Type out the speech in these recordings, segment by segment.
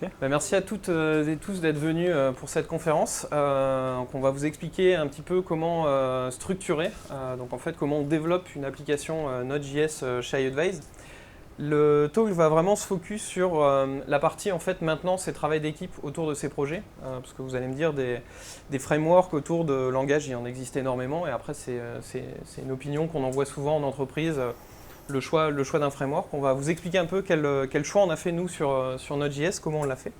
Okay. Merci à toutes et tous d'être venus pour cette conférence. On va vous expliquer un petit peu comment structurer, donc en fait comment on développe une application Node.js chez iAdvise. Le talk va vraiment se focus sur la partie en fait maintenance et travail d'équipe autour de ces projets, parce que vous allez me dire des frameworks autour de langage, il y en existe énormément, et après c'est une opinion qu'on envoie souvent en entreprise. Le choix d'un framework. On va vous expliquer un peu quel choix on a fait nous sur Node.js, comment on l'a fait.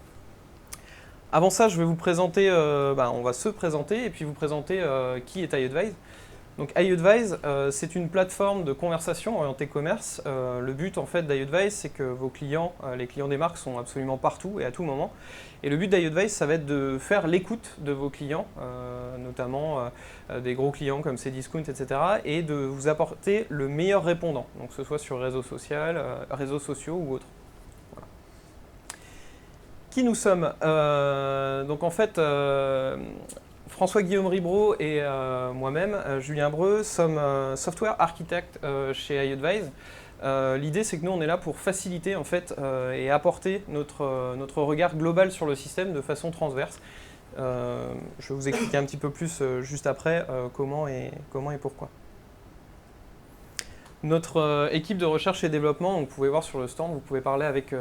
Avant ça, je vais vous présenter, on va se présenter et puis vous présenter qui est iAdvise. Donc iAdvise, c'est une plateforme de conversation orientée commerce. Le but en fait d'iAdvise, c'est que vos clients, les clients des marques sont absolument partout et à tout moment. Et le but d'iAdvise, ça va être de faire l'écoute de vos clients, notamment des gros clients comme Cdiscount, etc. et de vous apporter le meilleur répondant, donc que ce soit sur réseaux sociaux ou autres. Voilà. Qui nous sommes donc en fait, François-Guillaume Ribreau et moi-même, Julien Breu, sommes software architectes chez iAdvise. L'idée, c'est que nous, on est là pour faciliter en fait, et apporter notre regard global sur le système de façon transverse. Je vais vous expliquer un petit peu plus juste après comment et pourquoi. Notre équipe de recherche et développement, vous pouvez voir sur le stand, vous pouvez parler avec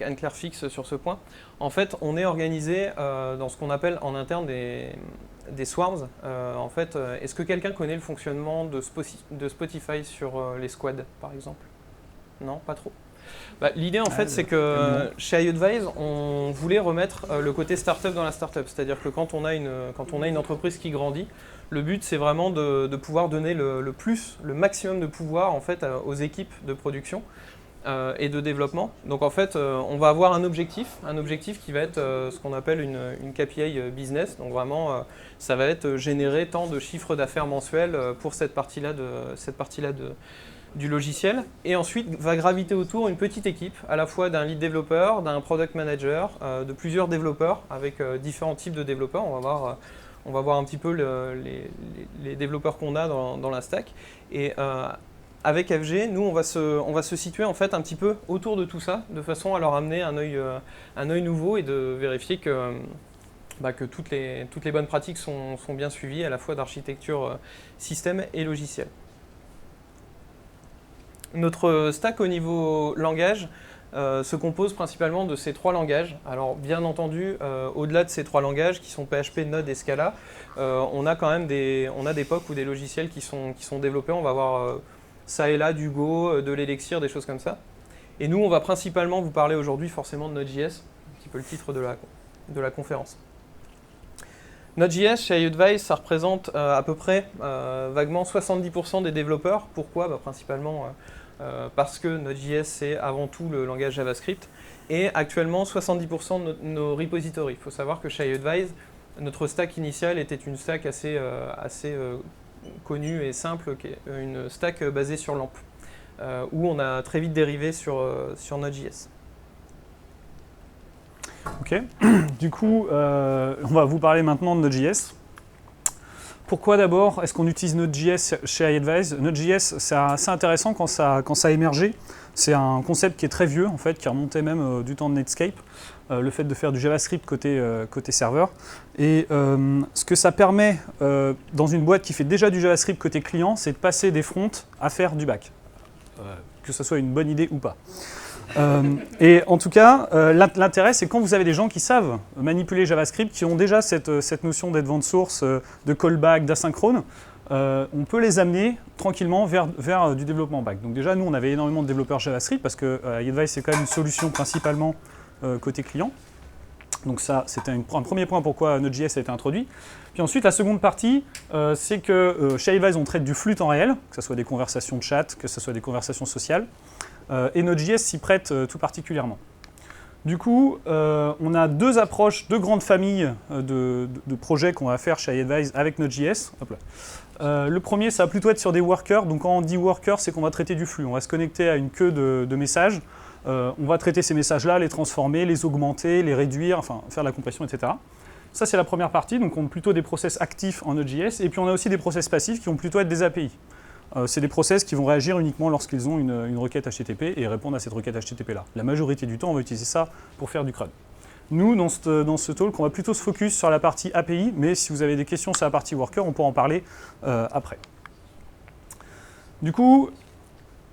Anne-Claire Fix sur ce point. En fait, on est organisé dans ce qu'on appelle en interne des swarms. En fait, est-ce que quelqu'un connaît le fonctionnement de Spotify sur les squads, par exemple? Non, pas trop. L'idée, en fait, c'est que chez iAdvise, on voulait remettre le côté startup dans la startup. C'est-à-dire que quand on a une entreprise qui grandit, le but, c'est vraiment de pouvoir donner le maximum de pouvoir en fait, aux équipes de production et de développement. Donc, en fait, on va avoir un objectif qui va être ce qu'on appelle une KPI business. Donc, vraiment, ça va être générer tant de chiffres d'affaires mensuels pour cette partie-là du logiciel, et ensuite va graviter autour une petite équipe, à la fois d'un lead développeur, d'un product manager, de plusieurs développeurs avec différents types de développeurs. On va voir un petit peu les développeurs qu'on a dans la stack. Et avec FG, nous, on va se situer en fait un petit peu autour de tout ça, de façon à leur amener un œil nouveau et de vérifier que toutes les bonnes pratiques sont bien suivies, à la fois d'architecture système et logiciel. Notre stack au niveau langage se compose principalement de ces trois langages. Alors bien entendu, au-delà de ces trois langages qui sont PHP, Node et Scala, on a quand même des POC ou des logiciels qui sont développés. On va avoir ça et là du Go, de l'Elixir, des choses comme ça. Et nous, on va principalement vous parler aujourd'hui forcément de Node.js, un petit peu le titre de la conférence. Node.js chez iAdvise, ça représente à peu près vaguement 70% des développeurs. Pourquoi ? Principalement parce que Node.js, c'est avant tout le langage JavaScript. Et actuellement, 70% de nos repositories. Il faut savoir que chez iAdvise, notre stack initiale était une stack assez connue et simple, une stack basée sur LAMP, où on a très vite dérivé sur Node.js. Ok, du coup, on va vous parler maintenant de Node.js. Pourquoi d'abord est-ce qu'on utilise Node.js chez iAdvise? Node.js, c'est assez intéressant quand ça a émergé. C'est un concept qui est très vieux, en fait, qui remontait même du temps de Netscape. Le fait de faire du JavaScript côté serveur. Et ce que ça permet dans une boîte qui fait déjà du JavaScript côté client, c'est de passer des fronts à faire du back. Que ce soit une bonne idée ou pas. Et en tout cas, l'intérêt, c'est quand vous avez des gens qui savent manipuler JavaScript, qui ont déjà cette notion d'advanced source, de callback, d'asynchrone, on peut les amener tranquillement vers du développement back. Donc déjà, nous, on avait énormément de développeurs JavaScript, parce que iAdvise, c'est quand même une solution principalement côté client. Donc ça, c'était un premier point pourquoi Node.js a été introduit. Puis ensuite, la seconde partie, c'est que chez iAdvise, on traite du flux temps réel, que ce soit des conversations de chat, que ce soit des conversations sociales. Et Node.js s'y prête tout particulièrement. Du coup, on a deux grandes familles de projets qu'on va faire chez iAdvise avec Node.js. Le premier, ça va plutôt être sur des workers. Donc quand on dit worker, c'est qu'on va traiter du flux. On va se connecter à une queue de messages. On va traiter ces messages-là, les transformer, les augmenter, les réduire, enfin faire la compression, etc. Ça, c'est la première partie. Donc on a plutôt des process actifs en Node.js. Et puis on a aussi des process passifs qui vont plutôt être des API. C'est des process qui vont réagir uniquement lorsqu'ils ont une requête HTTP et répondre à cette requête HTTP-là. La majorité du temps, on va utiliser ça pour faire du CRUD. Nous, dans ce talk, on va plutôt se focus sur la partie API, mais si vous avez des questions sur la partie worker, on pourra en parler après. Du coup,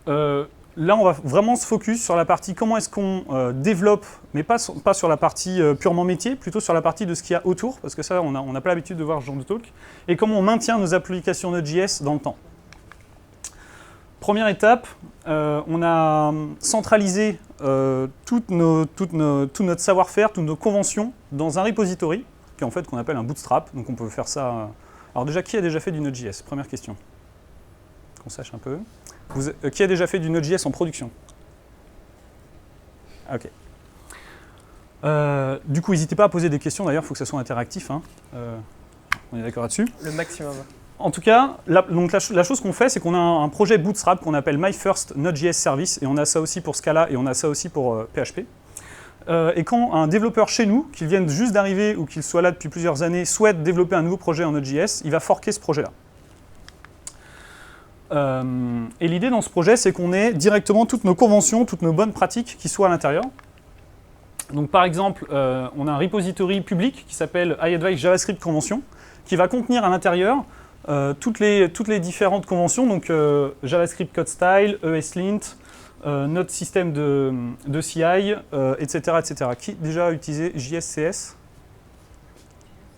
là, on va vraiment se focus sur la partie comment est-ce qu'on développe, mais pas sur la partie purement métier, plutôt sur la partie de ce qu'il y a autour, parce que ça, on n'a pas l'habitude de voir ce genre de talk, et comment on maintient nos applications Node.js dans le temps. Première étape, on a centralisé tout notre savoir-faire, toutes nos conventions dans un repository, qui est en fait qu'on appelle un bootstrap. Donc on peut faire ça. Alors déjà, qui a déjà fait du Node.js? Première question. Qu'on sache un peu. Qui a déjà fait du Node.js en production? Ok. Du coup, n'hésitez pas à poser des questions. D'ailleurs, il faut que ça soit interactif. Hein. On est d'accord là-dessus? Le maximum. En tout cas, la chose qu'on fait, c'est qu'on a un projet Bootstrap qu'on appelle My First Node.js Service, et on a ça aussi pour Scala, et on a ça aussi pour PHP. Et quand un développeur chez nous, qu'il vienne juste d'arriver ou qu'il soit là depuis plusieurs années, souhaite développer un nouveau projet en Node.js, il va forker ce projet-là. Et l'idée dans ce projet, c'est qu'on ait directement toutes nos conventions, toutes nos bonnes pratiques qui soient à l'intérieur. Donc par exemple, on a un repository public qui s'appelle iAdvice JavaScript Convention, qui va contenir à l'intérieur toutes les différentes conventions, donc JavaScript Code Style, ESLint, notre système de CI, etc., etc. Qui déjà a utilisé JSCS?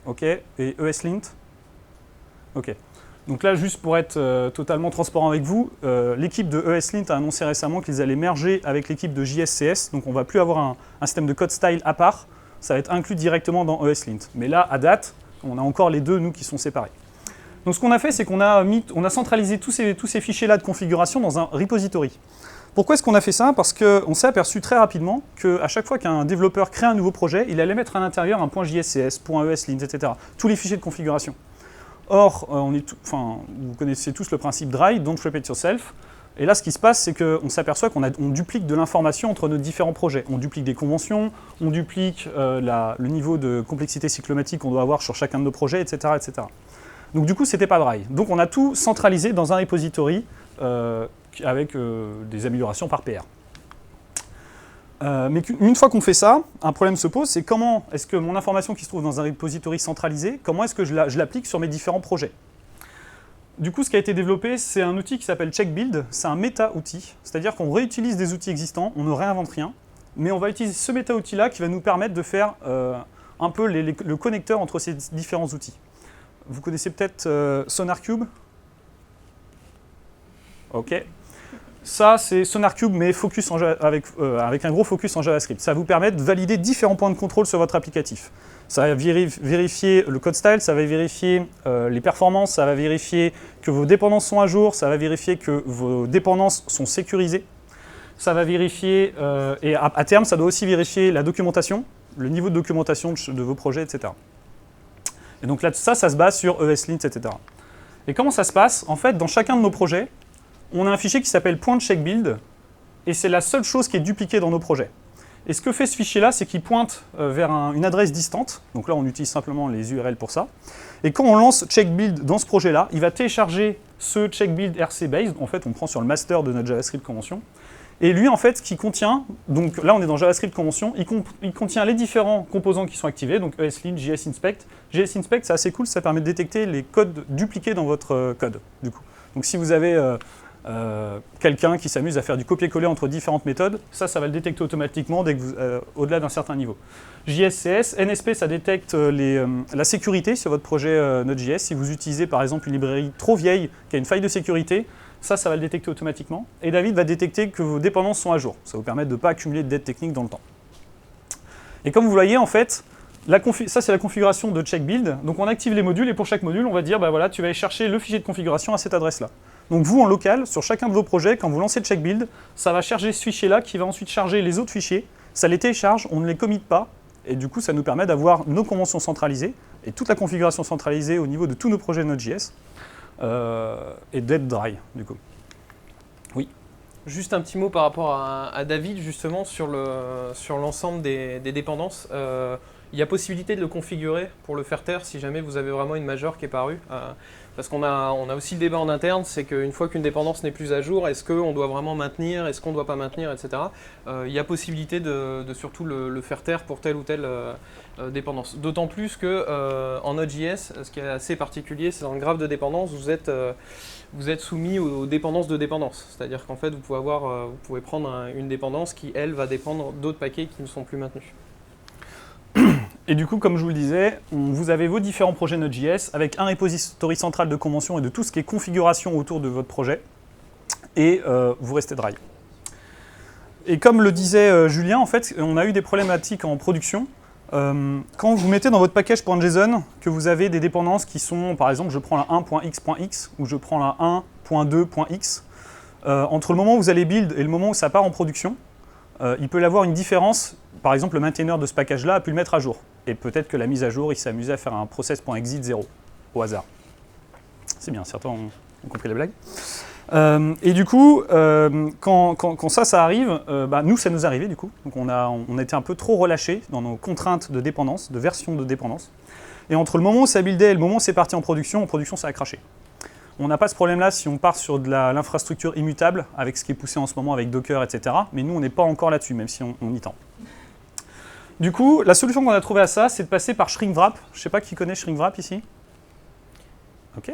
Ok, et ESLint? Ok. Donc là, juste pour être totalement transparent avec vous, l'équipe de ESLint a annoncé récemment qu'ils allaient merger avec l'équipe de JSCS, donc on ne va plus avoir un système de code style à part, ça va être inclus directement dans ESLint. Mais là, à date, on a encore les deux, nous, qui sont séparés. Donc ce qu'on a fait, c'est qu'on a centralisé tous ces fichiers-là de configuration dans un repository. Pourquoi est-ce qu'on a fait ça? Parce qu'on s'est aperçu très rapidement qu'à chaque fois qu'un développeur crée un nouveau projet, il allait mettre à l'intérieur un .jcscs, .eslint, etc. Tous les fichiers de configuration. Or, vous connaissez tous le principe dry, don't repeat yourself. Et là, ce qui se passe, c'est qu'on s'aperçoit qu'on duplique de l'information entre nos différents projets. On duplique des conventions, on duplique le niveau de complexité cyclomatique qu'on doit avoir sur chacun de nos projets, etc., etc. Donc du coup, c'était pas dry. Donc on a tout centralisé dans un repository avec des améliorations par PR. Mais une fois qu'on fait ça, un problème se pose, c'est comment est-ce que mon information qui se trouve dans un repository centralisé, comment est-ce que je l'applique sur mes différents projets? Du coup, ce qui a été développé, c'est un outil qui s'appelle CheckBuild, c'est un méta-outil, c'est-à-dire qu'on réutilise des outils existants, on ne réinvente rien, mais on va utiliser ce méta-outil-là qui va nous permettre de faire un peu le connecteur entre ces différents outils. Vous connaissez peut-être SonarQube? Ok. Ça, c'est SonarQube, mais focus avec un gros focus en JavaScript. Ça va vous permettre de valider différents points de contrôle sur votre applicatif. Ça va vérifier le code style, ça va vérifier les performances, ça va vérifier que vos dépendances sont à jour, ça va vérifier que vos dépendances sont sécurisées. Ça va vérifier, et à terme, ça doit aussi vérifier la documentation, le niveau de documentation de vos projets, etc. Et donc là, ça se base sur ESLint, etc. Et comment ça se passe? En fait, dans chacun de nos projets, on a un fichier qui s'appelle .checkbuild, et c'est la seule chose qui est dupliquée dans nos projets. Et ce que fait ce fichier-là, c'est qu'il pointe vers une adresse distante, donc là on utilise simplement les URL pour ça, et quand on lance checkbuild dans ce projet-là, il va télécharger ce checkbuild RC based, en fait on prend sur le master de notre JavaScript convention, et lui en fait qui contient, donc là on est dans JavaScript convention, il contient les différents composants qui sont activés, donc ESLint, JSInspect. JSInspect c'est assez cool, ça permet de détecter les codes dupliqués dans votre code, du coup. Donc si vous avez quelqu'un qui s'amuse à faire du copier-coller entre différentes méthodes, ça va le détecter automatiquement dès que vous, au-delà d'un certain niveau. JSCS, NSP, ça détecte la sécurité sur votre projet Node.js. Si vous utilisez par exemple une librairie trop vieille qui a une faille de sécurité, ça va le détecter automatiquement. Et David va détecter que vos dépendances sont à jour. Ça va vous permettre de ne pas accumuler de dettes techniques dans le temps. Et comme vous voyez, en fait, ça c'est la configuration de checkbuild. Donc on active les modules et pour chaque module, on va dire, bah voilà, tu vas aller chercher le fichier de configuration à cette adresse-là. Donc vous, en local, sur chacun de vos projets, quand vous lancez checkbuild, ça va charger ce fichier-là qui va ensuite charger les autres fichiers. Ça les télécharge, on ne les commit pas, et du coup ça nous permet d'avoir nos conventions centralisées et toute la configuration centralisée au niveau de tous nos projets Node.js et d'être dry, du coup. Oui. Juste un petit mot par rapport à David, justement, sur l'ensemble des dépendances. Il y a possibilité de le configurer pour le faire taire si jamais vous avez vraiment une majeure qui est parue. Parce qu'on a aussi le débat en interne, c'est qu'une fois qu'une dépendance n'est plus à jour, est-ce qu'on doit vraiment maintenir, est-ce qu'on ne doit pas maintenir, etc. Il y a possibilité de surtout le faire taire pour telle ou telle dépendance. D'autant plus que en Node.js, ce qui est assez particulier, c'est dans le graphe de dépendance, vous êtes soumis aux dépendances de dépendance. C'est-à-dire qu'en fait, vous pouvez prendre une dépendance qui, elle, va dépendre d'autres paquets qui ne sont plus maintenus. Et du coup, comme je vous le disais, vous avez vos différents projets Node.js avec un repository central de convention et de tout ce qui est configuration autour de votre projet. Et vous restez dry. Et comme le disait Julien, en fait, on a eu des problématiques en production. Quand vous mettez dans votre package.json que vous avez des dépendances qui sont, par exemple, je prends la 1.x.x ou je prends la 1.2.x, entre le moment où vous allez build et le moment où ça part en production, il peut y avoir une différence. Par exemple, le maintainer de ce package-là a pu le mettre à jour. Et peut-être que la mise à jour, il s'est amusé à faire un process.exit 0, au hasard. C'est bien, certains ont compris la blague. Et du coup, quand ça arrive, nous, ça nous arrivait du coup. Donc on était un peu trop relâchés dans nos contraintes de dépendance, de version de dépendance. Et entre le moment où ça buildait et le moment où c'est parti en production, ça a craché. On n'a pas ce problème-là si on part sur de l'infrastructure immutable, avec ce qui est poussé en ce moment avec Docker, etc. Mais nous, on n'est pas encore là-dessus, même si on y tend. Du coup, la solution qu'on a trouvée à ça, c'est de passer par Shrinkwrap. Je ne sais pas qui connaît Shrinkwrap ici. Ok.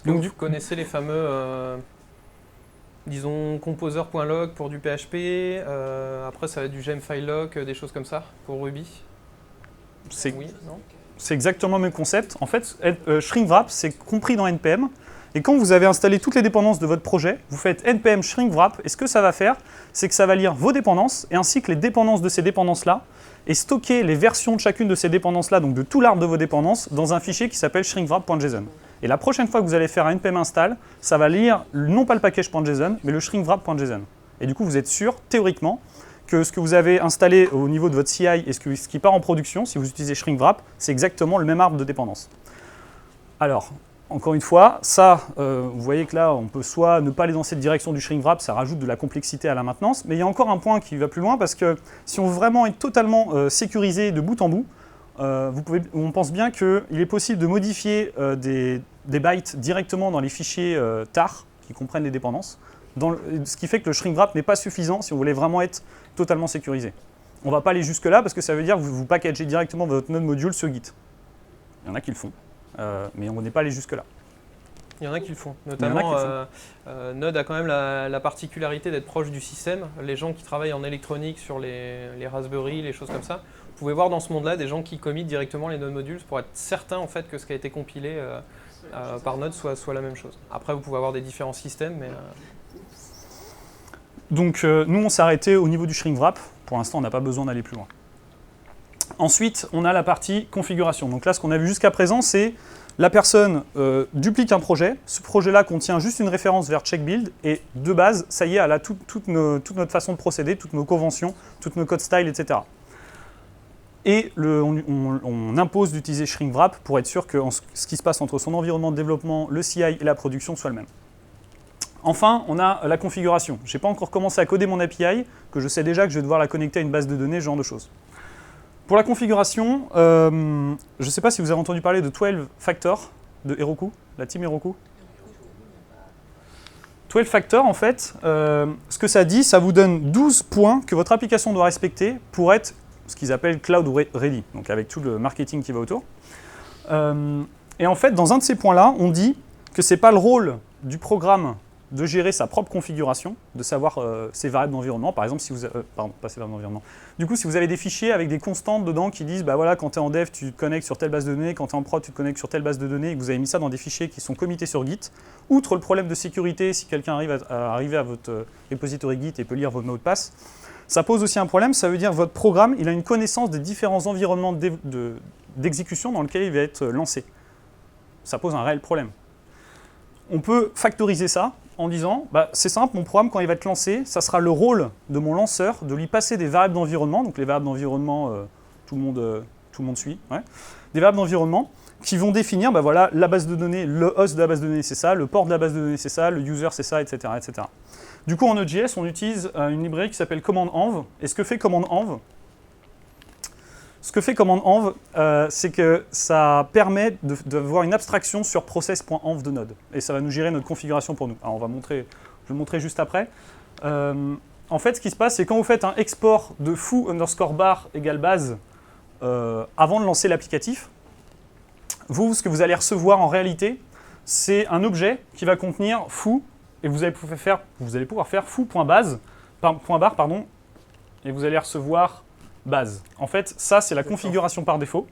Donc, vous connaissez les fameux, disons, composer.log pour du PHP. Après, ça va être du gemfilelock, des choses comme ça pour Ruby. Oui, non ? C'est exactement le même concept. En fait, Shrinkwrap, c'est compris dans NPM. Et quand vous avez installé toutes les dépendances de votre projet, vous faites npm shrinkwrap, et ce que ça va faire, c'est que ça va lire vos dépendances, et ainsi que les dépendances de ces dépendances-là, et stocker les versions de chacune de ces dépendances-là, donc de tout l'arbre de vos dépendances, dans un fichier qui s'appelle shrinkwrap.json. Et la prochaine fois que vous allez faire un npm install, ça va lire non pas le package.json, mais le shrinkwrap.json. Et du coup, vous êtes sûr, théoriquement, que ce que vous avez installé au niveau de votre CI et ce qui part en production, si vous utilisez shrinkwrap, c'est exactement le même arbre de dépendance. Alors, encore une fois, ça, vous voyez que là, on peut soit ne pas aller dans cette direction du shrinkwrap, ça rajoute de la complexité à la maintenance, mais il y a encore un point qui va plus loin, parce que si on veut vraiment être totalement sécurisé de bout en bout, on pense bien qu'il est possible de modifier des bytes directement dans les fichiers tar, qui comprennent les dépendances, ce qui fait que le shrinkwrap n'est pas suffisant si vous voulez vraiment être totalement sécurisé. On ne va pas aller jusque-là, parce que ça veut dire que vous packagez directement votre node module sur Git. Il y en a qui le font. Mais on n'est pas allé jusque-là. Il y en a qui le font. Notamment, Node a quand même la particularité d'être proche du système. Les gens qui travaillent en électronique sur les Raspberry, les choses comme ça, vous pouvez voir dans ce monde-là des gens qui committent directement les Node modules pour être certain en fait, que ce qui a été compilé par Node soit la même chose. Après, vous pouvez avoir des différents systèmes. Mais, Donc, nous, on s'est arrêté au niveau du shrinkwrap. Pour l'instant, on n'a pas besoin d'aller plus loin. Ensuite, on a la partie configuration. Donc là, ce qu'on a vu jusqu'à présent, c'est la personne duplique un projet. Ce projet-là contient juste une référence vers checkbuild. Et de base, ça y est, elle a toute notre façon de procéder, toutes nos conventions, toutes nos codes style, etc. Et on impose d'utiliser shrinkwrap pour être sûr que ce qui se passe entre son environnement de développement, le CI et la production soit le même. Enfin, on a la configuration. Je n'ai pas encore commencé à coder mon API, que je sais déjà que je vais devoir la connecter à une base de données, ce genre de choses. Pour la configuration, je ne sais pas si vous avez entendu parler de 12 Factor de Heroku, la team Heroku. 12 Factor, en fait, ce que ça dit, ça vous donne 12 points que votre application doit respecter pour être ce qu'ils appellent Cloud Ready, donc avec tout le marketing qui va autour. Et en fait, dans un de ces points-là, on dit que ce n'est pas le rôle du programme de gérer sa propre configuration, de savoir ses variables d'environnement. Par exemple, si vous pas ses variables d'environnement. Du coup, si vous avez des fichiers avec des constantes dedans qui disent, bah voilà, quand tu es en dev, tu te connectes sur telle base de données, quand tu es en prod, tu te connectes sur telle base de données, et que vous avez mis ça dans des fichiers qui sont committés sur Git, outre le problème de sécurité, si quelqu'un arrive à votre repository Git et peut lire votre mot de passe, ça pose aussi un problème. Ça veut dire que votre programme, il a une connaissance des différents environnements d'exécution dans lesquels il va être lancé. Ça pose un réel problème. On peut factoriser ça en disant, bah, c'est simple, mon programme, quand il va être lancé, ça sera le rôle de mon lanceur de lui passer des variables d'environnement, donc les variables d'environnement, tout le monde suit, ouais, des variables d'environnement qui vont définir, bah, voilà, la base de données, le host de la base de données, c'est ça, le port de la base de données, c'est ça, le user, c'est ça, etc., etc. Du coup, en Node.js, on utilise une librairie qui s'appelle command env. Et ce que fait command env, Ce que fait commande env, c'est que ça permet d'avoir une abstraction sur process.env de Node. Et ça va nous gérer notre configuration pour nous. Alors je vais le montrer juste après. En fait, ce qui se passe, c'est quand vous faites un export de foo_bar égale base avant de lancer l'applicatif, ce que vous allez recevoir en réalité, c'est un objet qui va contenir foo, et vous allez pouvoir faire foo.base, et vous allez recevoir base. En fait, ça, c'est la configuration par défaut.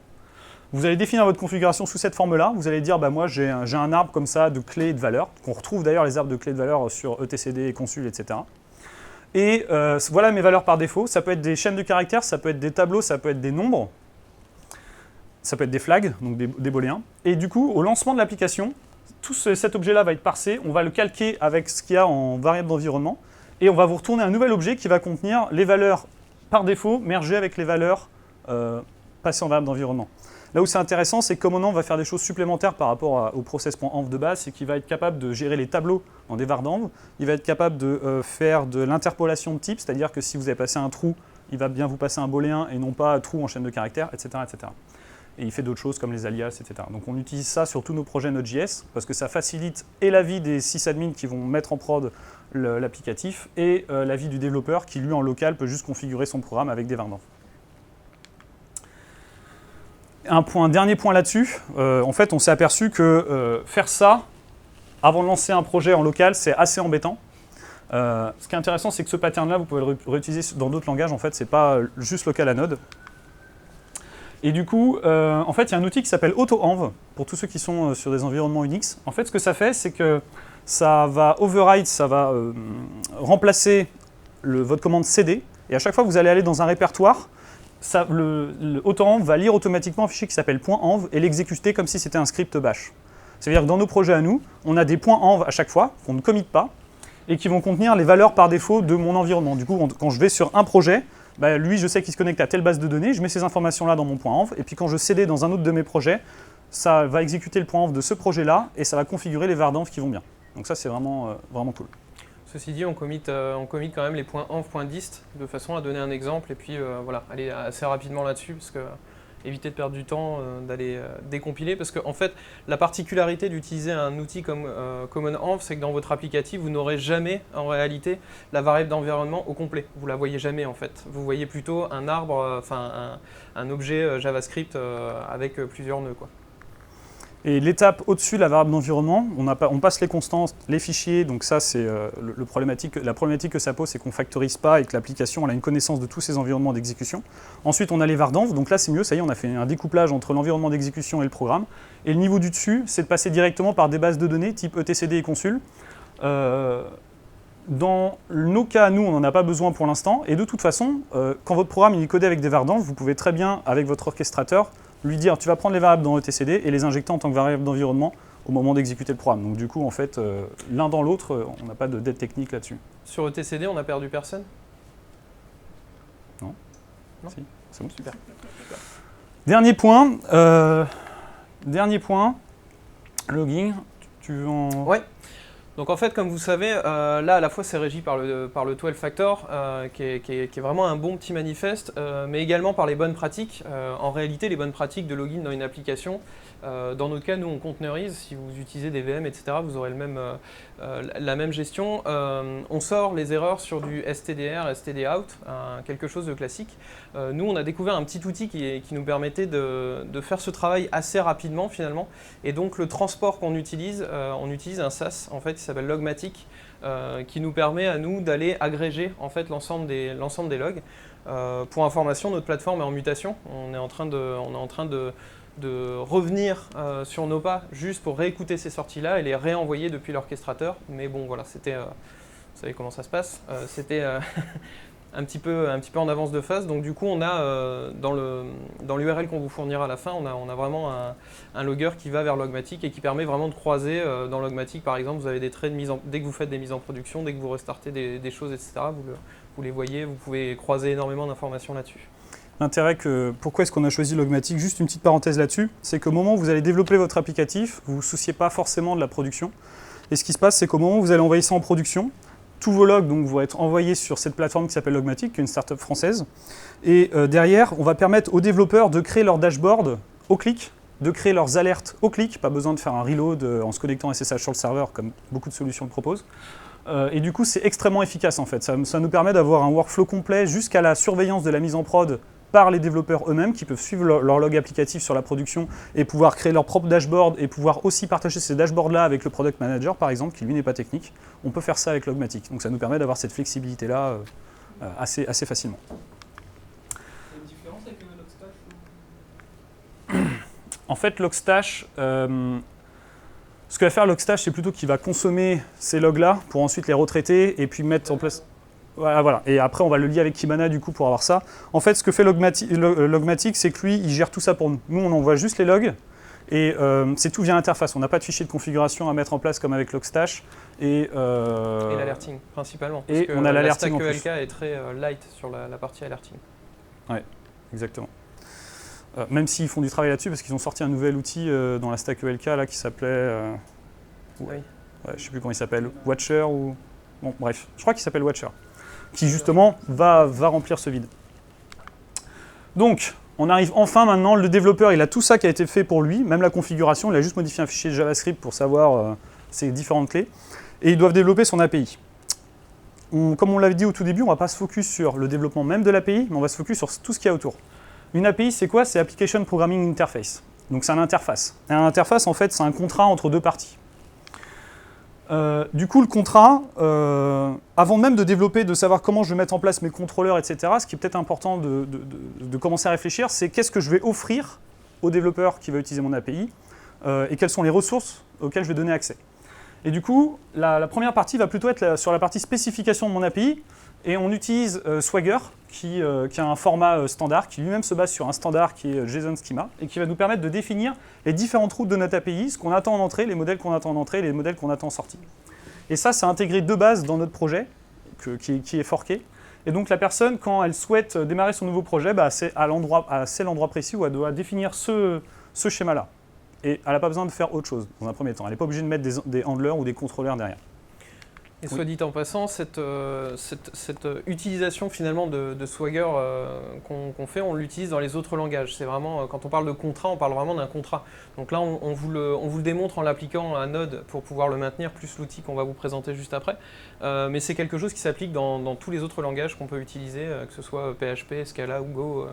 Vous allez définir votre configuration sous cette forme-là. Vous allez dire, moi, j'ai un arbre comme ça de clés et de valeurs. On retrouve d'ailleurs les arbres de clés et de valeurs sur etcd et consul, etc. Et voilà mes valeurs par défaut. Ça peut être des chaînes de caractères, ça peut être des tableaux, ça peut être des nombres. Ça peut être des flags, donc des booléens. Et du coup, au lancement de l'application, cet objet-là va être parsé. On va le calquer avec ce qu'il y a en variable d'environnement. Et on va vous retourner un nouvel objet qui va contenir les valeurs par défaut mergées avec les valeurs passées en variable d'environnement. Là où c'est intéressant, c'est que maintenant on va faire des choses supplémentaires par rapport au process.env de base, c'est qu'il va être capable de gérer les tableaux dans des var.d'env, il va être capable de faire de l'interpolation de type, c'est-à-dire que si vous avez passé un trou, il va bien vous passer un booléen et non pas un trou en chaîne de caractères, etc., etc. Et il fait d'autres choses comme les alias, etc. Donc on utilise ça sur tous nos projets Node.js parce que ça facilite et la vie des sysadmins qui vont mettre en prod l'applicatif et la vie du développeur qui, lui, en local, peut juste configurer son programme avec des var.d'env. Dernier point là-dessus, en fait, on s'est aperçu que faire ça avant de lancer un projet en local, c'est assez embêtant. Ce qui est intéressant, c'est que ce pattern-là, vous pouvez le réutiliser dans d'autres langages. En fait, c'est pas juste local à Node. Et du coup, en fait, il y a un outil qui s'appelle AutoEnv, pour tous ceux qui sont sur des environnements Unix. En fait, ce que ça fait, c'est que ça va override, ça va remplacer votre commande cd. Et à chaque fois que vous allez aller dans un répertoire, le AutoEnv va lire automatiquement un fichier qui s'appelle .env et l'exécuter comme si c'était un script bash. C'est-à-dire que dans nos projets à nous, on a des .env à chaque fois, qu'on ne commit pas, et qui vont contenir les valeurs par défaut de mon environnement. Du coup, quand je vais sur un projet, lui, je sais qu'il se connecte à telle base de données, je mets ces informations-là dans mon .env, et puis quand je cd dans un autre de mes projets, ça va exécuter le .env de ce projet-là, et ça va configurer les var.d'env qui vont bien. Donc ça, c'est vraiment cool. Ceci dit, on commit quand même les .env.dist de façon à donner un exemple, et puis voilà, aller assez rapidement là-dessus, parce que éviter de perdre du temps, d'aller décompiler, parce qu'en fait, la particularité d'utiliser un outil comme CommonEnv, c'est que dans votre applicatif, vous n'aurez jamais, en réalité, la variable d'environnement au complet. Vous la voyez jamais, en fait. Vous voyez plutôt un arbre, un objet JavaScript avec plusieurs nœuds, quoi. Et l'étape au-dessus de la variable d'environnement, on passe les constantes, les fichiers, donc ça c'est la problématique que ça pose, c'est qu'on ne factorise pas et que l'application a une connaissance de tous ces environnements d'exécution. Ensuite on a les var.d'env, donc là c'est mieux, ça y est, on a fait un découplage entre l'environnement d'exécution et le programme. Et le niveau du dessus, c'est de passer directement par des bases de données type etcd et consul. Dans nos cas, nous, on n'en a pas besoin pour l'instant, et de toute façon, quand votre programme est codé avec des var.d'env, vous pouvez très bien, avec votre orchestrateur, lui dire tu vas prendre les variables dans etcd et les injecter en tant que variables d'environnement au moment d'exécuter le programme. Donc du coup, en fait, l'un dans l'autre, on n'a pas de dette technique là-dessus. Sur etcd, on n'a perdu personne? Non. Si, c'est bon. Super. Dernier point, logging. Tu veux en... Ouais. Donc en fait, comme vous savez, là à la fois c'est régi par le 12 Factor, qui est vraiment un bon petit manifeste, mais également par les bonnes pratiques. En réalité, les bonnes pratiques de login dans une application, dans notre cas, nous on containerise. Si vous utilisez des VM, etc., vous aurez la même gestion. On sort les erreurs sur du stdr, stdout, quelque chose de classique. Nous, on a découvert un petit outil qui nous permettait de faire ce travail assez rapidement finalement. Et donc le transport qu'on utilise, on utilise un SaaS en fait, qui s'appelle Logmatic, qui nous permet à nous d'aller agréger en fait l'ensemble des logs. Pour information, notre plateforme est en mutation. On est en train de revenir sur nos pas juste pour réécouter ces sorties-là et les réenvoyer depuis l'orchestrateur. Mais bon, voilà, c'était, vous savez comment ça se passe, c'était un petit peu en avance de phase. Donc du coup, on a dans l'URL qu'on vous fournira à la fin, on a vraiment un logger qui va vers Logmatic et qui permet vraiment de croiser dans Logmatic. Par exemple, vous avez des traits dès que vous faites des mises en production, dès que vous restartez des choses, etc., vous les voyez, vous pouvez croiser énormément d'informations là-dessus. L'intérêt pourquoi est-ce qu'on a choisi Logmatic, juste une petite parenthèse là-dessus, c'est qu'au moment où vous allez développer votre applicatif, vous ne vous souciez pas forcément de la production. Et ce qui se passe, c'est qu'au moment où vous allez envoyer ça en production, tous vos logs donc, vont être envoyés sur cette plateforme qui s'appelle Logmatic, qui est une startup française. Et derrière, on va permettre aux développeurs de créer leur dashboard au clic, de créer leurs alertes au clic, pas besoin de faire un reload en se connectant SSH sur le serveur, comme beaucoup de solutions le proposent. Et du coup, c'est extrêmement efficace en fait. Ça nous permet d'avoir un workflow complet jusqu'à la surveillance de la mise en prod par les développeurs eux-mêmes qui peuvent suivre leur log applicatif sur la production et pouvoir créer leur propre dashboard et pouvoir aussi partager ces dashboards-là avec le product manager par exemple, qui lui n'est pas technique. On peut faire ça avec Logmatic. Donc ça nous permet d'avoir cette flexibilité-là assez facilement. Il y a une différence avec Logstash En fait, Logstash, ce que va faire Logstash, c'est plutôt qu'il va consommer ces logs-là pour ensuite les retraiter et puis mettre en place... Voilà. Et après, on va le lier avec Kibana du coup pour avoir ça. En fait, ce que fait Logmatic, c'est que lui, il gère tout ça pour nous. Nous, on envoie juste les logs et c'est tout via l'interface. On n'a pas de fichier de configuration à mettre en place comme avec Logstash. Et l'alerting, principalement. Et on a l'alerting en plus. La stack ELK est très light sur la partie alerting. Oui, exactement. Même s'ils font du travail là-dessus, parce qu'ils ont sorti un nouvel outil dans la stack ELK là, qui s'appelait... Oui. Ouais, je ne sais plus comment il s'appelle. Watcher ou... Bon, bref, je crois qu'il s'appelle Watcher. Qui justement va remplir ce vide. Donc, on arrive enfin maintenant, le développeur, il a tout ça qui a été fait pour lui, même la configuration, il a juste modifié un fichier JavaScript pour savoir ses différentes clés, et ils doivent développer son API. Comme on l'avait dit au tout début, on ne va pas se focus sur le développement même de l'API, mais on va se focus sur tout ce qu'il y a autour. Une API, c'est quoi? C'est Application Programming Interface. Donc c'est une interface. Et une interface, en fait, c'est un contrat entre deux parties. Du coup, le contrat, avant même de développer, de savoir comment je vais mettre en place mes contrôleurs, etc., ce qui est peut-être important de commencer à réfléchir, c'est qu'est-ce que je vais offrir au développeur qui va utiliser mon API et quelles sont les ressources auxquelles je vais donner accès. Et du coup, la première partie va plutôt être sur la partie spécification de mon API, et on utilise Swagger, qui a un format standard, qui lui-même se base sur un standard qui est JSON Schema, et qui va nous permettre de définir les différentes routes de notre API, ce qu'on attend en entrée, les modèles qu'on attend en entrée, les modèles qu'on attend en sortie. Et ça, c'est intégré de base dans notre projet, qui est forké. Et donc la personne, quand elle souhaite démarrer son nouveau projet, c'est l'endroit précis où elle doit définir ce schéma-là. Et elle n'a pas besoin de faire autre chose dans un premier temps. Elle n'est pas obligée de mettre des handlers ou des contrôleurs derrière. Et soit dit en passant, cette utilisation finalement de Swagger qu'on fait, on l'utilise dans les autres langages. C'est vraiment, quand on parle de contrat, on parle vraiment d'un contrat. Donc là, on vous le démontre en l'appliquant à Node pour pouvoir le maintenir, plus l'outil qu'on va vous présenter juste après. Mais c'est quelque chose qui s'applique dans tous les autres langages qu'on peut utiliser, que ce soit PHP, Scala ou Go.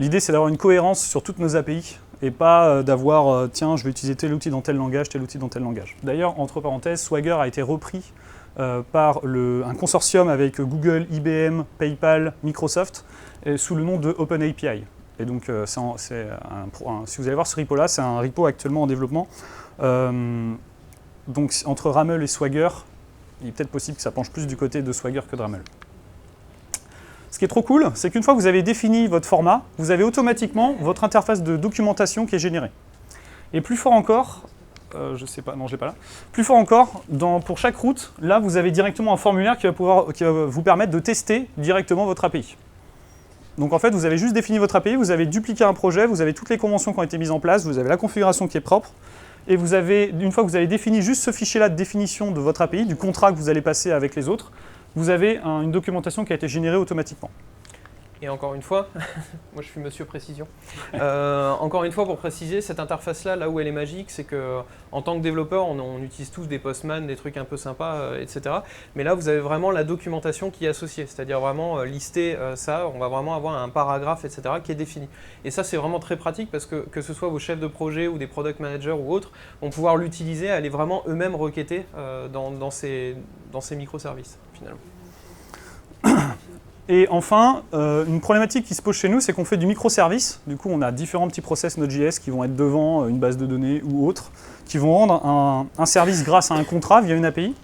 L'idée, c'est d'avoir une cohérence sur toutes nos API et pas d'avoir, tiens, je vais utiliser tel outil dans tel langage, tel outil dans tel langage. D'ailleurs, entre parenthèses, Swagger a été repris par un consortium avec Google, IBM, PayPal, Microsoft, sous le nom de OpenAPI. Et donc, si vous allez voir ce repo-là, c'est un repo actuellement en développement. Donc, entre Ramel et Swagger, il est peut-être possible que ça penche plus du côté de Swagger que de Ramel. Ce qui est trop cool, c'est qu'une fois que vous avez défini votre format, vous avez automatiquement votre interface de documentation qui est générée. Et plus fort encore, je sais pas, non je l'ai pas là. Plus fort encore, pour chaque route, là vous avez directement un formulaire qui va vous permettre de tester directement votre API. Donc en fait, vous avez juste défini votre API, vous avez dupliqué un projet, vous avez toutes les conventions qui ont été mises en place, vous avez la configuration qui est propre, et vous avez, une fois que vous avez défini juste ce fichier-là de définition de votre API, du contrat que vous allez passer avec les autres, vous avez une documentation qui a été générée automatiquement. Et encore une fois, moi je suis monsieur précision, encore une fois pour préciser, cette interface-là, là où elle est magique, c'est qu'en tant que développeur, on utilise tous des Postman, des trucs un peu sympas, etc. Mais là, vous avez vraiment la documentation qui est associée, c'est-à-dire vraiment lister ça, on va vraiment avoir un paragraphe, etc. qui est défini. Et ça, c'est vraiment très pratique parce que ce soit vos chefs de projet ou des product managers ou autres, vont pouvoir l'utiliser, aller vraiment eux-mêmes requêter dans ces microservices, finalement. Et enfin, une problématique qui se pose chez nous, c'est qu'on fait du microservice. Du coup, on a différents petits process Node.js qui vont être devant une base de données ou autre, qui vont rendre un service grâce à un contrat via une API.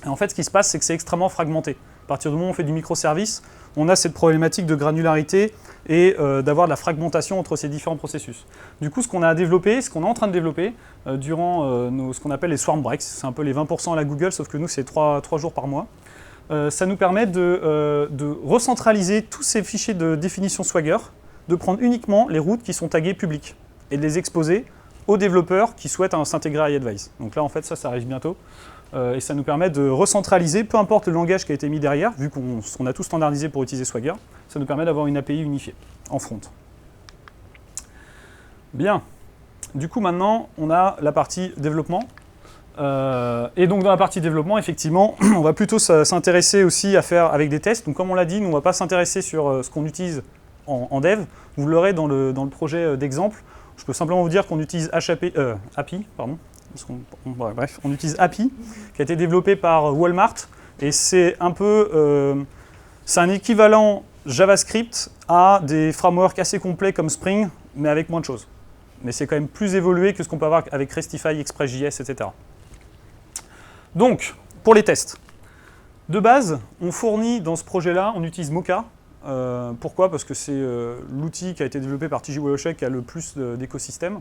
Et en fait, ce qui se passe, c'est que c'est extrêmement fragmenté. À partir du moment où on fait du microservice, on a cette problématique de granularité et d'avoir de la fragmentation entre ces différents processus. Du coup, ce qu'on a développé, ce qu'on est en train de développer durant ce qu'on appelle les Swarm Breaks, c'est un peu les 20% à la Google, sauf que nous, c'est 3 jours par mois. Ça nous permet de recentraliser tous ces fichiers de définition Swagger, de prendre uniquement les routes qui sont taguées publiques et de les exposer aux développeurs qui souhaitent s'intégrer à iAdvice. Donc là, en fait, ça arrive bientôt. et ça nous permet de recentraliser, peu importe le langage qui a été mis derrière, vu qu'on a tout standardisé pour utiliser Swagger, ça nous permet d'avoir une API unifiée en front. Bien. Du coup, maintenant, on a la partie développement. Et donc, dans la partie développement, effectivement, on va plutôt s'intéresser aussi à faire avec des tests. Donc, comme on l'a dit, nous, on ne va pas s'intéresser sur ce qu'on utilise en dev. Vous l'aurez dans le projet d'exemple. Je peux simplement vous dire qu'on utilise API, pardon. Bref, on utilise API, qui a été développé par Walmart. Et c'est un peu... c'est un équivalent JavaScript à des frameworks assez complets comme Spring, mais avec moins de choses. Mais c'est quand même plus évolué que ce qu'on peut avoir avec Restify, Express.js, etc. Donc, pour les tests. De base, on fournit dans ce projet-là, on utilise Mocha. Pourquoi? Parce que c'est l'outil qui a été développé par TJ Woloshek qui a le plus d'écosystème.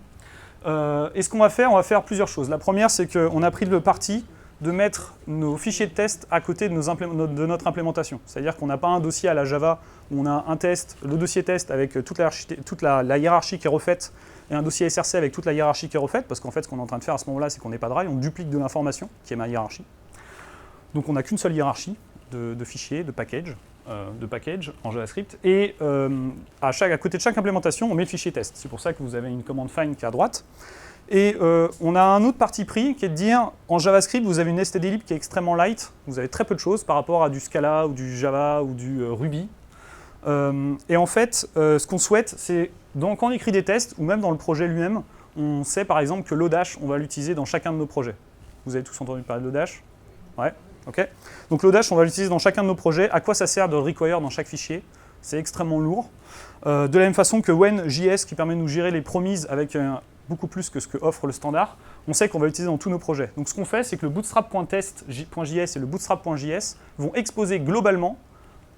Et ce qu'on va faire, on va faire plusieurs choses. La première, c'est qu'on a pris le parti de mettre nos fichiers de test à côté de notre implémentation. C'est-à-dire qu'on n'a pas un dossier à la Java où on a un test, le dossier test avec toute la hiérarchie qui est refaite et un dossier SRC avec toute la hiérarchie qui est refaite, parce qu'en fait, ce qu'on est en train de faire à ce moment-là, c'est qu'on n'est pas de rail, on duplique de l'information, qui est ma hiérarchie. Donc on n'a qu'une seule hiérarchie de fichiers, de package en JavaScript, et à côté de chaque implémentation, on met le fichier test. C'est pour ça que vous avez une commande find qui est à droite. Et on a un autre parti pris qui est de dire, en JavaScript, vous avez une stdlib qui est extrêmement light, vous avez très peu de choses par rapport à du Scala ou du Java ou du Ruby. Et en fait, ce qu'on souhaite, c'est quand on écrit des tests, ou même dans le projet lui-même, on sait par exemple que Lodash, on va l'utiliser dans chacun de nos projets. Vous avez tous entendu parler de Lodash? Ouais, ok. Donc Lodash, on va l'utiliser dans chacun de nos projets. À quoi ça sert de le require dans chaque fichier? C'est extrêmement lourd. De la même façon que When.js, qui permet de nous gérer les promises avec beaucoup plus que ce que offre le standard, on sait qu'on va l'utiliser dans tous nos projets. Donc ce qu'on fait, c'est que le bootstrap.test.js et le bootstrap.js vont exposer globalement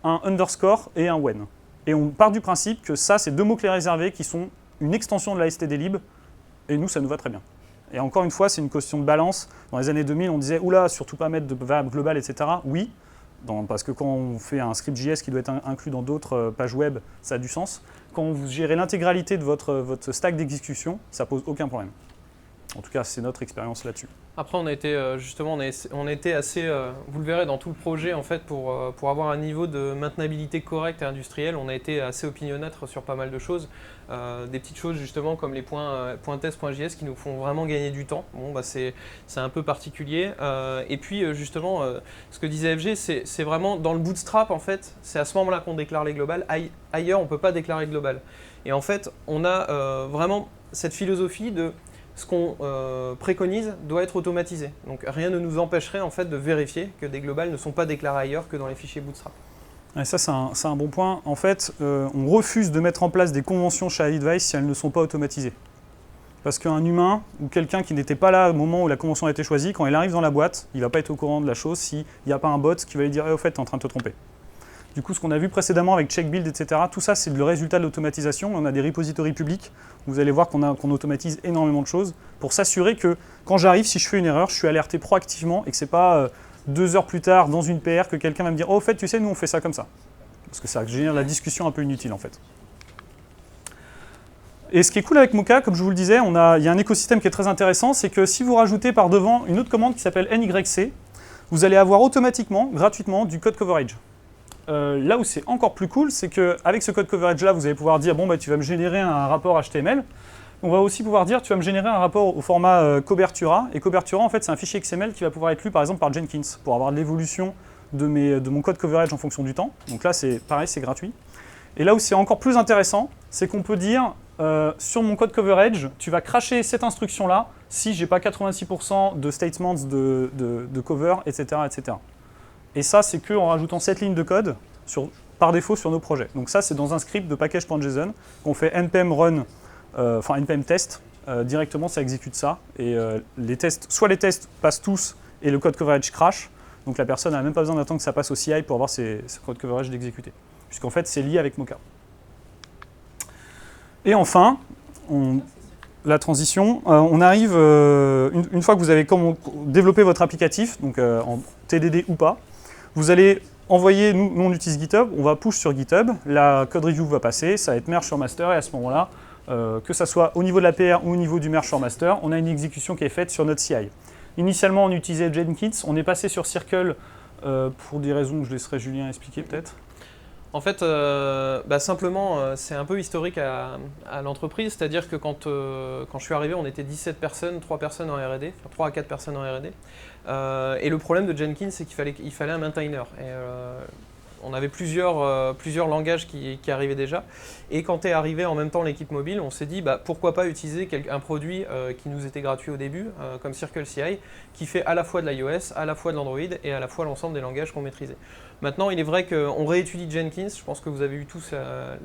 un underscore et un when. Et on part du principe que ça, c'est deux mots-clés réservés qui sont une extension de la stdlib, et nous, ça nous va très bien. Et encore une fois, c'est une question de balance. Dans les années 2000, on disait « Oula, surtout pas mettre de variable globale, etc. » Oui, parce que quand on fait un script JS qui doit être inclus dans d'autres pages web, ça a du sens. Quand vous gérez l'intégralité de votre stack d'exécution, ça pose aucun problème. En tout cas, c'est notre expérience là-dessus. Après, on a été justement, on a été assez, vous le verrez dans tout le projet, en fait, pour avoir un niveau de maintenabilité correct et industriel, on a été assez opiniâtre sur pas mal de choses. Des petites choses justement comme les points test.js qui nous font vraiment gagner du temps. Bon, bah, c'est un peu particulier. Et puis justement, ce que disait FG, c'est vraiment dans le bootstrap, en fait, c'est à ce moment-là qu'on déclare les globales. Ailleurs, on ne peut pas déclarer global. Et en fait, on a vraiment cette philosophie de ce qu'on préconise doit être automatisé. Donc rien ne nous empêcherait en fait de vérifier que des globales ne sont pas déclarés ailleurs que dans les fichiers Bootstrap. Et ça, c'est un bon point. En fait, on refuse de mettre en place des conventions chez iAdvice si elles ne sont pas automatisées. Parce qu'un humain ou quelqu'un qui n'était pas là au moment où la convention a été choisie, quand il arrive dans la boîte, il ne va pas être au courant de la chose s'il n'y a pas un bot qui va lui dire « au fait, tu es en train de te tromper ». Du coup, ce qu'on a vu précédemment avec checkbuild, etc., tout ça, c'est le résultat de l'automatisation. On a des repositories publics. Vous allez voir qu'on automatise énormément de choses pour s'assurer que quand j'arrive, si je fais une erreur, je suis alerté proactivement et que ce n'est pas 2 heures plus tard dans une PR que quelqu'un va me dire « oh, au fait, tu sais, nous, on fait ça comme ça ». Parce que ça génère la discussion un peu inutile, en fait. Et ce qui est cool avec Mocha, comme je vous le disais, il y a un écosystème qui est très intéressant, c'est que si vous rajoutez par devant une autre commande qui s'appelle NYC, vous allez avoir automatiquement, gratuitement, du code coverage. Là où c'est encore plus cool, c'est qu'avec ce code coverage-là, vous allez pouvoir dire « bon, bah, tu vas me générer un rapport HTML ». On va aussi pouvoir dire « tu vas me générer un rapport au format Cobertura ». Et Cobertura, en fait, c'est un fichier XML qui va pouvoir être lu, par exemple, par Jenkins, pour avoir de l'évolution de mon code coverage en fonction du temps. Donc là, c'est pareil, c'est gratuit. Et là où c'est encore plus intéressant, c'est qu'on peut dire sur mon code coverage, tu vas cracher cette instruction-là si j'ai pas 86% de statements de cover, etc., etc. Et ça, c'est qu'en rajoutant cette ligne de code par défaut sur nos projets. Donc ça, c'est dans un script de package.json qu'on fait npm run, npm test, directement, ça exécute ça. Et soit les tests passent tous et le code coverage crash, donc la personne n'a même pas besoin d'attendre que ça passe au CI pour avoir ce code coverage d'exécuter. Puisqu'en fait, c'est lié avec Mocha. Et enfin, la transition, on arrive, une fois que vous avez développé votre applicatif, donc en TDD ou pas, vous allez envoyer, nous on utilise GitHub, on va push sur GitHub, la code review va passer, ça va être merge sur master, et à ce moment-là, que ça soit au niveau de la PR ou au niveau du merge sur master, on a une exécution qui est faite sur notre CI. Initialement, on utilisait Jenkins, on est passé sur Circle pour des raisons que je laisserai Julien expliquer peut-être. En fait, simplement, c'est un peu historique à l'entreprise, c'est-à-dire que quand je suis arrivé, on était 17 personnes, 3 personnes en R&D, enfin 3 à 4 personnes en R&D. Et le problème de Jenkins, c'est qu'il fallait un maintainer. Et, on avait plusieurs langages qui arrivaient déjà. Et quand est arrivé en même temps l'équipe mobile, on s'est dit pourquoi pas utiliser un produit qui nous était gratuit au début, comme CircleCI, qui fait à la fois de l'iOS, à la fois de l'Android et à la fois l'ensemble des langages qu'on maîtrisait. Maintenant, il est vrai qu'on réétudie Jenkins. Je pense que vous avez eu tous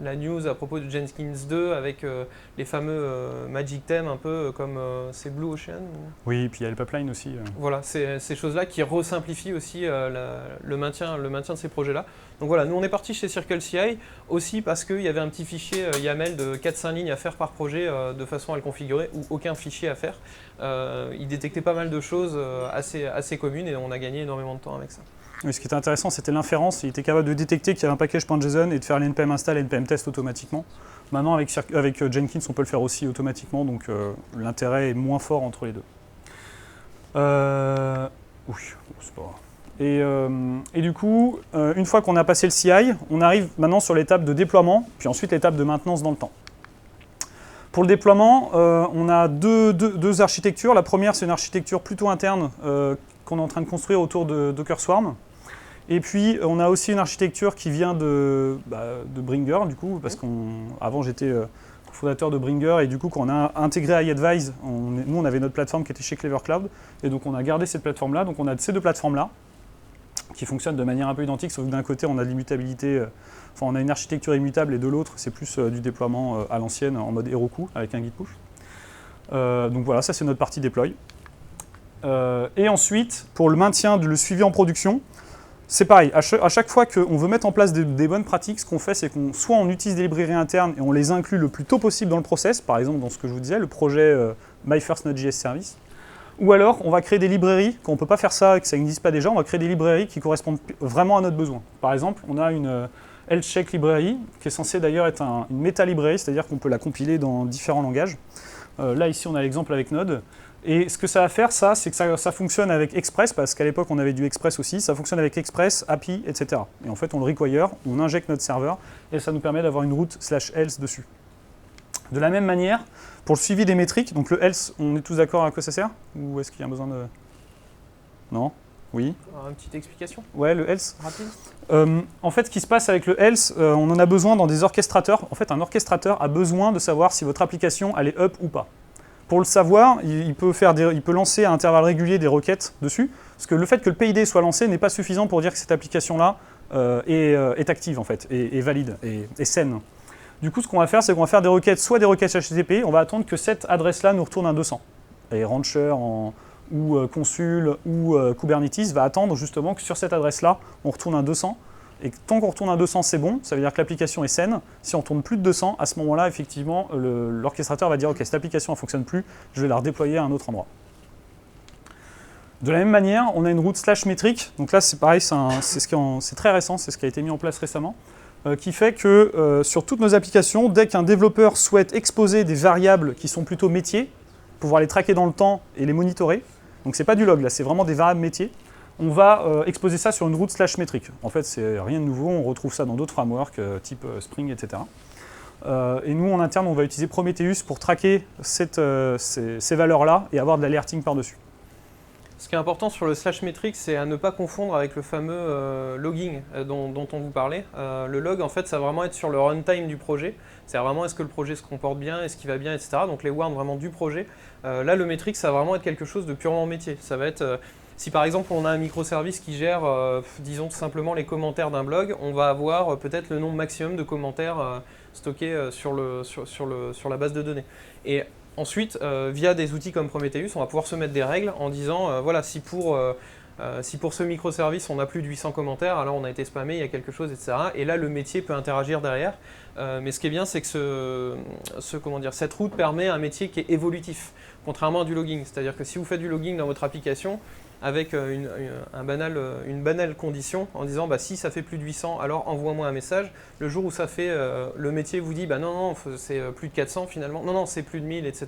la news à propos de Jenkins 2 avec les fameux Magic Themes, un peu comme c'est Blue Ocean. Oui, et puis il y a le pipeline aussi. Voilà, c'est ces choses-là qui resimplifient aussi le maintien de ces projets-là. Donc voilà, nous on est parti chez CircleCI aussi parce qu'il y avait un petit fichier YAML de 4-5 lignes à faire par projet de façon à le configurer ou aucun fichier à faire. Il détectait pas mal de choses assez communes et on a gagné énormément de temps avec ça. Oui, ce qui était intéressant, c'était l'inférence. Il était capable de détecter qu'il y avait un package.json et de faire l'npm install et npm test automatiquement. Maintenant, avec Jenkins, on peut le faire aussi automatiquement, donc l'intérêt est moins fort entre les deux. Oui, c'est pas grave. Et du coup, une fois qu'on a passé le CI, on arrive maintenant sur l'étape de déploiement, puis ensuite l'étape de maintenance dans le temps. Pour le déploiement, on a deux architectures. La première, c'est une architecture plutôt interne qu'on est en train de construire autour de Docker Swarm. Et puis, on a aussi une architecture qui vient de Bringer, du coup, parce qu'avant, j'étais fondateur de Bringer, et du coup, quand on a intégré iAdvise, nous, on avait notre plateforme qui était chez Clever Cloud, et donc on a gardé cette plateforme-là. Donc, on a ces deux plateformes-là, qui fonctionnent de manière un peu identique, sauf que d'un côté, on a de l'immutabilité, on a une architecture immutable, et de l'autre, c'est plus du déploiement à l'ancienne, en mode Heroku, avec un git push. Donc voilà, ça, c'est notre partie deploy. Et ensuite, pour le maintien, le suivi en production, c'est pareil, à chaque fois qu'on veut mettre en place des bonnes pratiques, ce qu'on fait, c'est soit on utilise des librairies internes et on les inclut le plus tôt possible dans le process, par exemple dans ce que je vous disais, le projet My First Node.js Service, ou alors on va créer des librairies, quand on ne peut pas faire ça et que ça n'existe pas déjà, on va créer des librairies qui correspondent vraiment à notre besoin. Par exemple, on a une health check librairie, qui est censée d'ailleurs être une méta-librairie, c'est-à-dire qu'on peut la compiler dans différents langages. Là, ici, on a l'exemple avec Node. Et ce que ça va faire, c'est que ça fonctionne avec Express, parce qu'à l'époque, on avait du Express aussi. Ça fonctionne avec Express, API, etc. Et en fait, on le require, on injecte notre serveur, et ça nous permet d'avoir une route /else dessus. De la même manière, pour le suivi des métriques, donc le else, on est tous d'accord à quoi ça sert? Ou est-ce qu'il y a besoin de... Non? Oui? Une petite explication? Ouais, le else. Rapide. En fait, ce qui se passe avec le else, on en a besoin dans des orchestrateurs. En fait, un orchestrateur a besoin de savoir si votre application, elle est up ou pas. Pour le savoir, il peut lancer à intervalles réguliers des requêtes dessus, parce que le fait que le PID soit lancé n'est pas suffisant pour dire que cette application-là est active, en fait, et valide, et saine. Du coup, ce qu'on va faire, c'est qu'on va faire des requêtes, soit des requêtes HTTP, on va attendre que cette adresse-là nous retourne un 200. Et Rancher ou Consul ou Kubernetes va attendre justement que sur cette adresse-là, on retourne un 200. Et tant qu'on retourne un 200, c'est bon, ça veut dire que l'application est saine. Si on tourne plus de 200, à ce moment-là, effectivement, l'orchestrateur va dire « Ok, cette application ne fonctionne plus, je vais la redéployer à un autre endroit ». De la même manière, on a une route /métrique. Donc là, c'est pareil, c'est très récent, c'est ce qui a été mis en place récemment, qui fait que sur toutes nos applications, dès qu'un développeur souhaite exposer des variables qui sont plutôt métiers, pouvoir les traquer dans le temps et les monitorer, donc c'est pas du log, là, c'est vraiment des variables métiers, on va exposer ça sur une route /métrique. En fait, c'est rien de nouveau, on retrouve ça dans d'autres frameworks, type Spring, etc. Et nous, en interne, on va utiliser Prometheus pour traquer ces valeurs-là et avoir de l'alerting par-dessus. Ce qui est important sur le /métrique, c'est à ne pas confondre avec le fameux logging dont on vous parlait. Le log, en fait, ça va vraiment être sur le runtime du projet. C'est vraiment est-ce que le projet se comporte bien, est-ce qu'il va bien, etc. Donc les warns vraiment du projet. Là, le métrique, ça va vraiment être quelque chose de purement métier. Ça va être... si par exemple on a un microservice qui gère, disons tout simplement les commentaires d'un blog, on va avoir peut-être le nombre maximum de commentaires stockés sur la base de données. Et ensuite, via des outils comme Prometheus, on va pouvoir se mettre des règles en disant, voilà, si pour ce microservice on a plus de 800 commentaires, alors on a été spammé, il y a quelque chose, etc. Et là, le métier peut interagir derrière. Mais ce qui est bien, c'est que cette route permet un métier qui est évolutif, contrairement à du logging. C'est-à-dire que si vous faites du logging dans votre application, avec une banale condition en disant si ça fait plus de 800, alors envoie-moi un message. Le jour où ça fait, le métier vous dit non, c'est plus de 400 finalement, non, c'est plus de 1000, etc.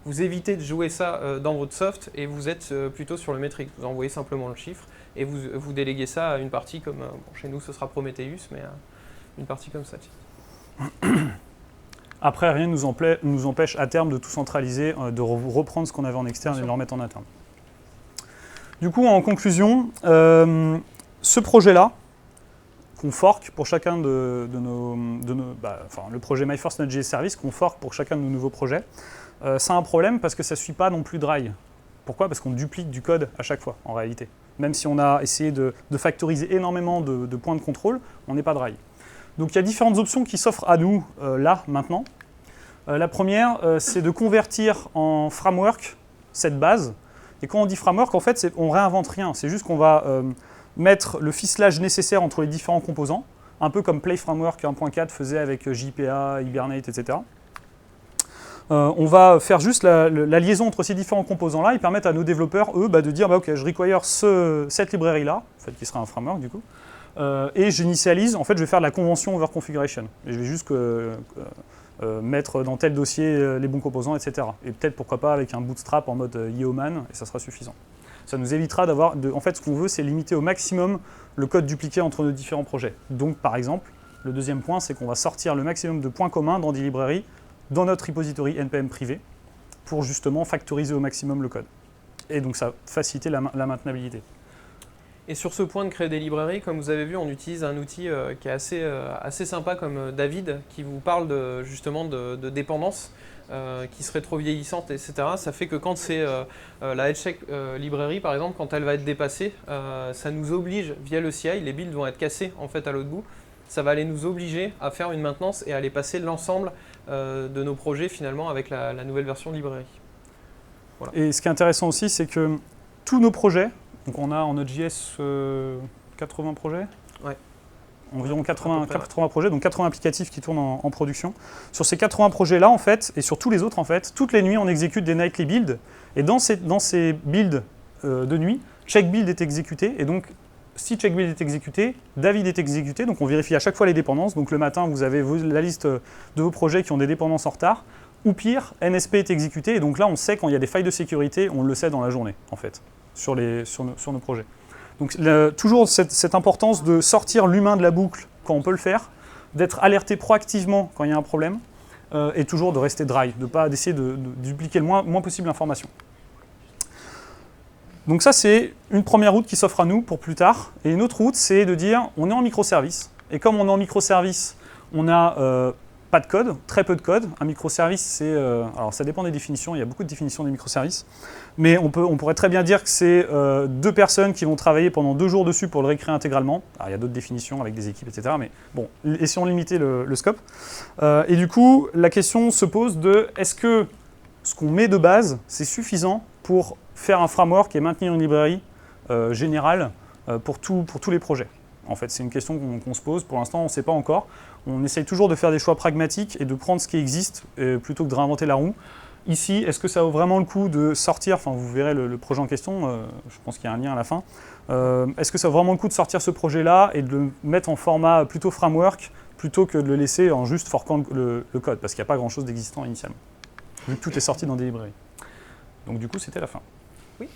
vous évitez de jouer ça dans votre soft et vous êtes plutôt sur le métrique. Vous envoyez simplement le chiffre et vous déléguez ça à une partie comme, bon, chez nous ce sera Prometheus, mais une partie comme ça. Après, rien ne nous empêche à terme de tout centraliser, de reprendre ce qu'on avait en externe et de le remettre en interne. Du coup, en conclusion, ce projet-là, qu'on fork pour chacun de nos le projet My First Node.js Service, qu'on fork pour chacun de nos nouveaux projets, c'est un problème parce que ça ne suit pas non plus dry. Pourquoi? Parce qu'on duplique du code à chaque fois, en réalité. Même si on a essayé de factoriser énormément de points de contrôle, on n'est pas dry. Donc il y a différentes options qui s'offrent à nous, là, maintenant. La première, c'est de convertir en framework cette base. Et quand on dit framework, en fait, on ne réinvente rien. C'est juste qu'on va mettre le ficelage nécessaire entre les différents composants, un peu comme Play Framework 1.4 faisait avec JPA, Hibernate, etc. On va faire juste la liaison entre ces différents composants-là et permettre à nos développeurs, eux, de dire ok, je require cette librairie-là, en fait, qui sera un framework du coup, et j'initialise, en fait, je vais faire de la convention over configuration. Et je vais juste mettre dans tel dossier les bons composants, etc. Et peut-être, pourquoi pas, avec un bootstrap en mode Yeoman, et ça sera suffisant. Ça nous évitera d'avoir... En fait, ce qu'on veut, c'est limiter au maximum le code dupliqué entre nos différents projets. Donc, par exemple, le deuxième point, c'est qu'on va sortir le maximum de points communs dans des librairies, dans notre repository NPM privé, pour justement factoriser au maximum le code. Et donc, ça va faciliter la maintenabilité. Et sur ce point de créer des librairies, comme vous avez vu, on utilise un outil qui est assez sympa comme David, qui vous parle justement de dépendance, qui serait trop vieillissante, etc. Ça fait que quand c'est la headcheck librairie, par exemple, quand elle va être dépassée, ça nous oblige, via le CI, les builds vont être cassés en fait à l'autre bout, ça va aller nous obliger à faire une maintenance et à aller passer l'ensemble de nos projets finalement avec la nouvelle version de librairie. Voilà. Et ce qui est intéressant aussi, c'est que tous nos projets, donc on a en Node.js 80 projets, ouais. Environ 80 projets, donc 80 applicatifs qui tournent en production. Sur ces 80 projets-là, en fait, et sur tous les autres, en fait, toutes les nuits, on exécute des nightly builds. Et dans ces builds de nuit, check build est exécuté. Et donc, si check build est exécuté, David est exécuté. Donc, on vérifie à chaque fois les dépendances. Donc, le matin, vous avez la liste de vos projets qui ont des dépendances en retard. Ou pire, NSP est exécuté. Et donc là, on sait quand il y a des failles de sécurité, on le sait dans la journée, en fait, sur nos projets. Donc toujours cette importance de sortir l'humain de la boucle quand on peut le faire, d'être alerté proactivement quand il y a un problème, et toujours de rester dry, d'essayer de dupliquer le moins possible l'information. Donc ça, c'est une première route qui s'offre à nous pour plus tard. Et une autre route, c'est de dire, on est en microservice. Et comme on est en microservice, on a pas de code, très peu de code. Un microservice, c'est... alors ça dépend des définitions, il y a beaucoup de définitions des microservices. Mais on pourrait très bien dire que c'est 2 personnes qui vont travailler pendant 2 jours dessus pour le réécrire intégralement. Alors il y a d'autres définitions avec des équipes, etc. Mais bon, essayons de limiter le scope. Et du coup, la question se pose de, est-ce que ce qu'on met de base, c'est suffisant pour faire un framework et maintenir une librairie générale pour tous les projets? En fait, c'est une question qu'on se pose. Pour l'instant, on ne sait pas encore. On essaye toujours de faire des choix pragmatiques et de prendre ce qui existe plutôt que de réinventer la roue. Ici, est-ce que ça vaut vraiment le coup de sortir, enfin vous verrez le projet en question, je pense qu'il y a un lien à la fin. Est-ce que ça vaut vraiment le coup de sortir ce projet-là et de le mettre en format plutôt framework plutôt que de le laisser en juste forkant le code, parce qu'il n'y a pas grand-chose d'existant initialement, vu que tout est sorti dans des librairies. Donc du coup, c'était la fin. Oui.